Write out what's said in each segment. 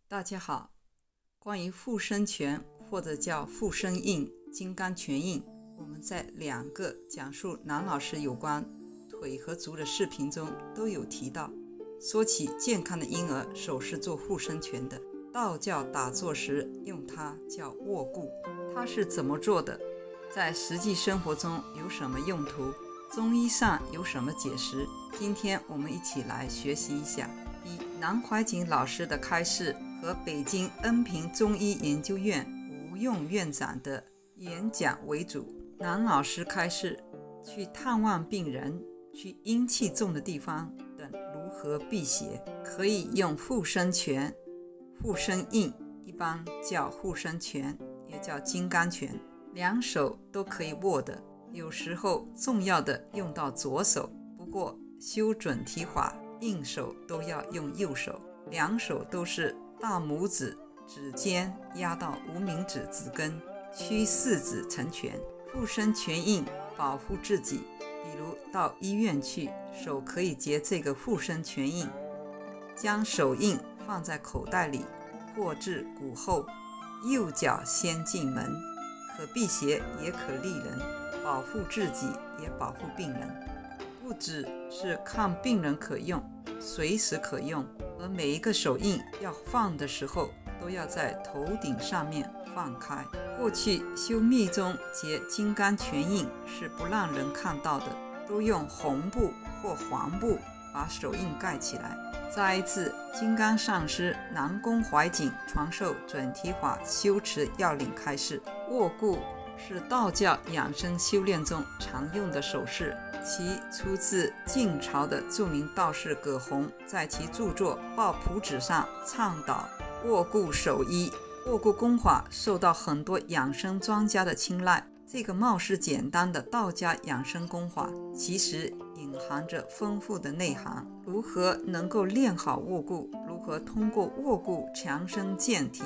大家好，关于附身拳或者叫附身印、金刚拳印，我们在2个讲述南老师有关腿和足的视频中都有提到。说起健康的婴儿手是做附身拳的，道教打坐时用它叫卧固，它是怎么做的？在实际生活中有什么用途？中医上有什么解释？今天我们一起来学习一下。以南怀瑾老师的开示和北京恩平中医研究院吴用院长的演讲为主。南老师开示，去探望病人，去阴气重的地方等如何辟邪，可以用附身拳、附身印，一般叫附身拳，也叫金刚拳，两手都可以握的。有时候重要的用到左手，不过修准提法，印手都要用右手，两手都是大拇指指尖压到无名指指根，屈四指成拳。附身拳印保护自己，比如到医院去，手可以结这个附身拳印，将手印放在口袋里或至骨后，右脚先进门，可辟邪也可利人，保护自己也保护病人。不只是看病人可用，随时可用，而每一个手印要放的时候都要在头顶上面放开。过去修密宗结金刚拳印是不让人看到的，都用红布或黄布把手印盖起来。再一次，金刚上师南宫怀瑾传授准提法修持要领开示，卧固是道教养生修炼中常用的手势，其出自晋朝的著名道士葛洪在其著作《抱朴子》上倡导卧固守医。卧固功法受到很多养生专家的青睐。这个貌似简单的道家养生功法，其实隐含着丰富的内涵。如何能够练好卧固？如何通过卧固强身健体？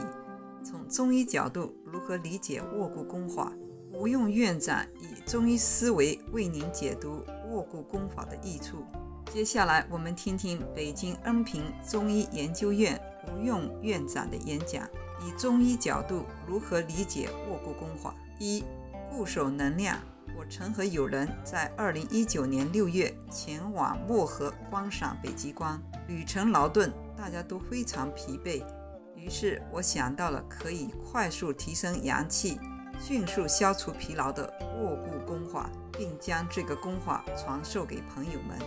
从中医角度，如何理解卧固功法？吴用院长以中医思维为您解读卧固功法的益处。接下来我们听听北京恩平中医研究院吴用院长的演讲，以中医角度如何理解卧固功法。一、固守能量。我曾和友人在2019年6月前往漠河观赏北极光，旅程劳顿，大家都非常疲惫，于是我想到了可以快速提升阳气、迅速消除疲劳的卧固功法，并将这个功法传授给朋友们。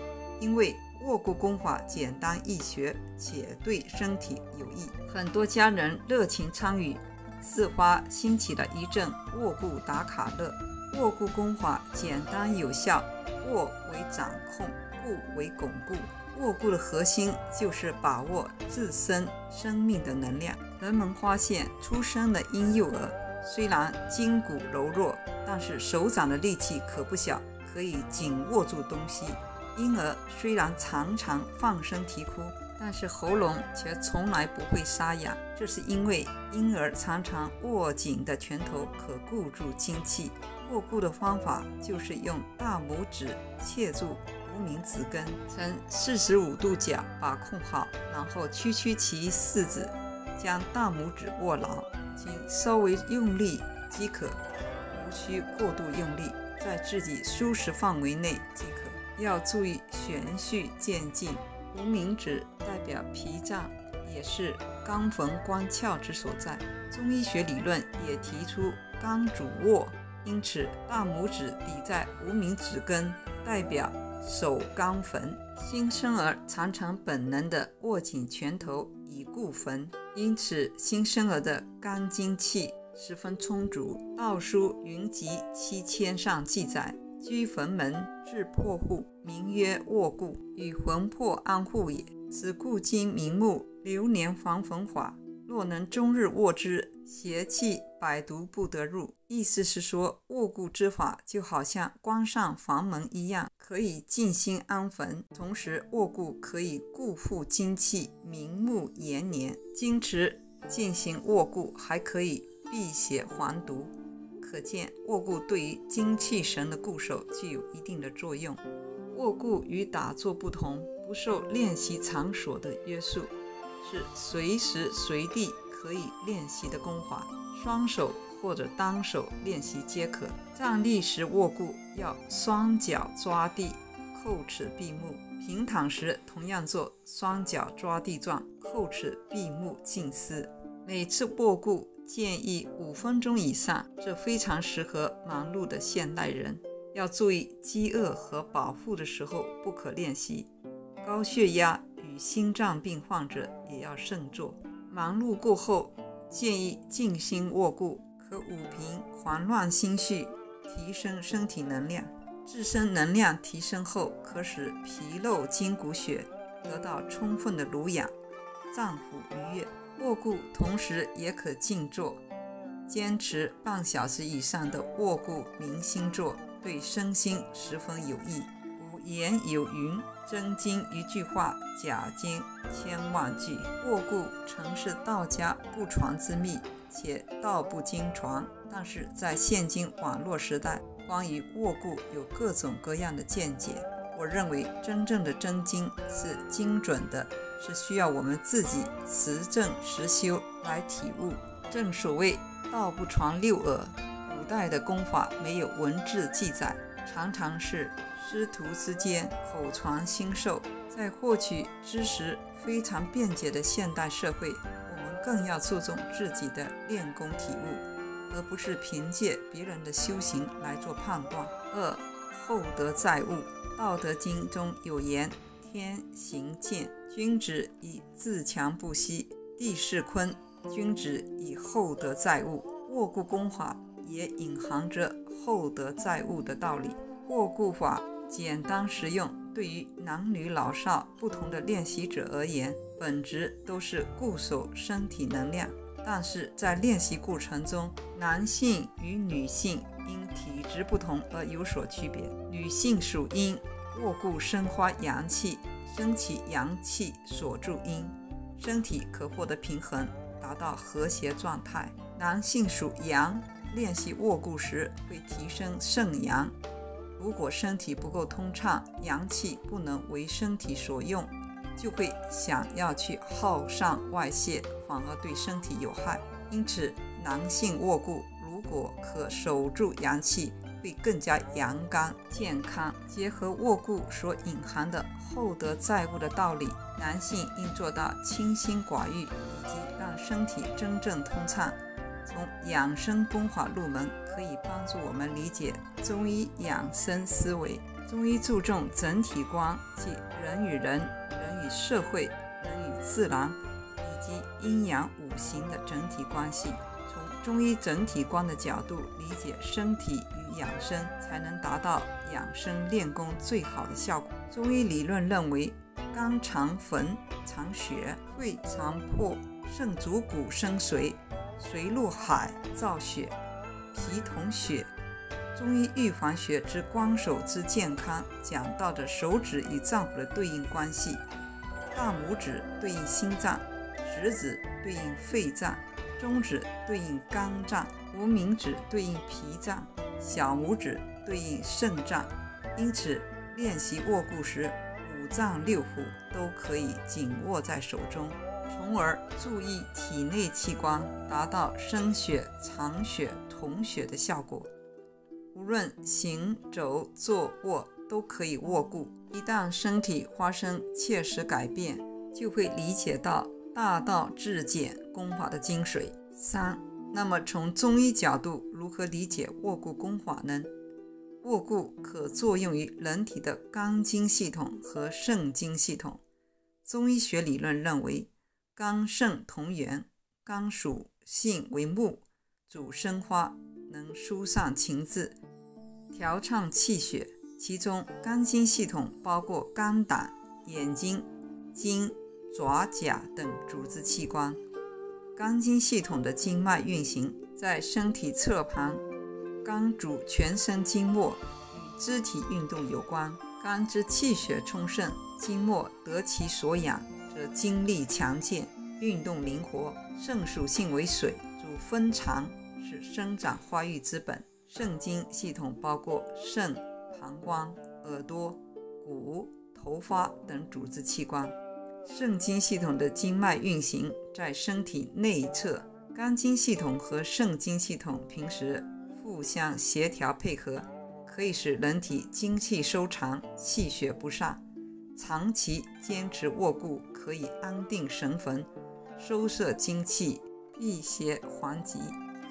因为卧固功法简单易学，且对身体有益，很多家人热情参与，自发兴起了一阵卧固打卡热。卧固功法简单有效，卧为掌控，固为巩固。卧固的核心就是把握自身生命的能量。人们发现，出生的婴幼儿虽然筋骨柔弱，但是手掌的力气可不小，可以紧握住东西。婴儿虽然常常放声啼哭，但是喉咙却从来不会沙哑，这是因为婴儿常常握紧的拳头可固住精气。卧固的方法就是用大拇指切住无名指根，呈45度角把控好，然后屈其四指，将大拇指握牢，仅稍微用力即可，无需过度用力，在自己舒适范围内即可。要注意循序渐进，无名指代表脾脏，也是肝魂官窍之所在。中医学理论也提出肝主卧，因此大拇指抵在无名指根，代表守肝魂。新生儿常常本能地握紧拳头以固魂，因此新生儿的肝精气十分充足。道书云集7000上记载，居坟门，至破户，名曰卧固，与魂魄安护也。此固精明目，流年防坟法，若能终日握之，邪气百毒不得入。意思是说，卧固之法就好像关上房门一样，可以静心安坟。同时，卧固可以固护精气，明目延年。经持进行卧固，还可以辟邪还毒。可见卧固对于精气神的固守具有一定的作用。卧固与打坐不同，不受练习场所的约束，是随时随地可以练习的功法，双手或者单手练习皆可。站立时握固要双脚抓地，叩齿闭目；平躺时同样做双脚抓地状，叩齿闭目静思。每次握固建议5分钟以上，这非常适合忙碌的现代人。要注意饥饿和饱腹的时候不可练习。高血压与心脏病患者也要慎做。忙碌过后建议静心握固，可抚平慌乱心绪，提升身体能量。自身能量提升后，可使皮肉筋骨血得到充分的濡养，脏腑愉悦。握固同时也可静坐，坚持半小时以上的握固明心坐，对身心十分有益。古言有云：真经一句话，假经千万句。握固曾是道家不传之秘，且道不经传。但是在现今网络时代，关于握固有各种各样的见解。我认为真正的真经是精准的，是需要我们自己实证实修来体悟。正所谓道不传六耳，古代的功法没有文字记载，常常是师徒之间口传心授。在获取知识非常便捷的现代社会，我们更要注重自己的练功体悟，而不是凭借别人的修行来做判断。2. 厚德载物。道德经中有言：天行健，君子以自强不息；地势坤，君子以厚德载物。握固功法也隐含着厚德载物的道理。握固法简单实用，对于男女老少不同的练习者而言，本质都是固守身体能量。但是在练习过程中，男性与女性因体质不同而有所区别。女性属阴，握固生发阳气，升起阳气锁住阴，身体可获得平衡，达到和谐状态。男性属阳，练习握固时会提升肾阳。如果身体不够通畅，阳气不能为身体所用，就会想要去耗散外泄，反而对身体有害。因此男性握固如果可守住阳气，会更加阳刚健康。结合握固所隐含的厚德载物的道理，男性应做到清心寡欲，以及让身体真正通畅。从养生功法入门，可以帮助我们理解中医养生思维。中医注重整体观，即人与人、人与社会、人与自然以及阴阳五行的整体关系。从中医整体观的角度理解身体与养生，才能达到养生练功最好的效果。中医理论认为，肝藏魂藏血，肺藏魄，肾主骨生髓，水入海造血，脾统血。中医预防学之光手之健康，讲到的手指与脏腑的对应关系。大拇指对应心脏，食指对应肺脏，中指对应肝脏，无名指对应脾脏，小拇指对应肾脏。因此练习握固时，五脏六腑都可以紧握在手中，从而注意体内器官，达到生血、藏血、统血的效果。无论行走坐卧都可以握固。一旦身体发生切实改变，就会理解到大道至简功法的精髓。3. 那么从中医角度，如何理解握固功法呢？握固可作用于人体的肝经系统和肾经系统。中医学理论认为，肝肾同源，肝属性为木，主生发，能疏散情志，调畅气血。其中肝经系统包括肝胆、眼睛、筋、爪甲等组织器官。肝经系统的经脉运行在身体侧旁，肝主全身经络，与肢体运动有关。肝之气血充盛，经络得其所养，则精力强健，运动灵活。肾属性为水，主分藏，是生长发育之本。肾经系统包括肾、膀胱、耳朵、骨、头发等组织器官。肾经系统的经脉运行在身体内侧，肝经系统和肾经系统平时互相协调配合，可以使人体精气收藏，气血不散。长期坚持卧固，可以安定神魂，收摄精气，辟邪还疾。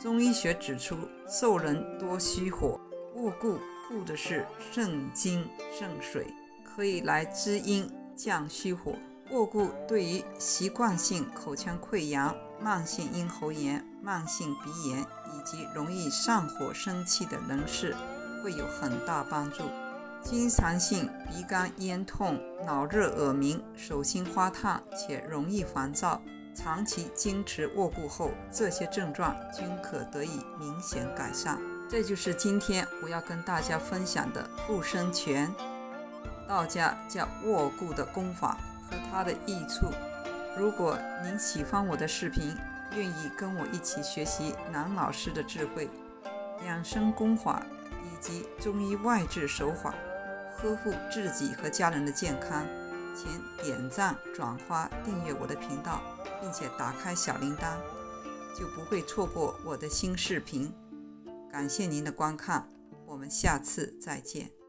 中医学指出，瘦人多虚火，卧固固的是肾精肾水，可以来滋阴降虚火。卧固对于习惯性口腔溃疡、慢性咽喉炎、慢性鼻炎以及容易上火生气的人士会有很大帮助。经常性鼻干咽痛、脑热耳鸣、手心发烫且容易烦躁，长期坚持卧固后，这些症状均可得以明显改善。这就是今天我要跟大家分享的复生拳，道家叫卧固的功法和它的益处。如果您喜欢我的视频，愿意跟我一起学习南老师的智慧、养生功法以及中医外治手法，呵护自己和家人的健康，请点赞、转发、订阅我的频道，并且打开小铃铛，就不会错过我的新视频。感谢您的观看，我们下次再见。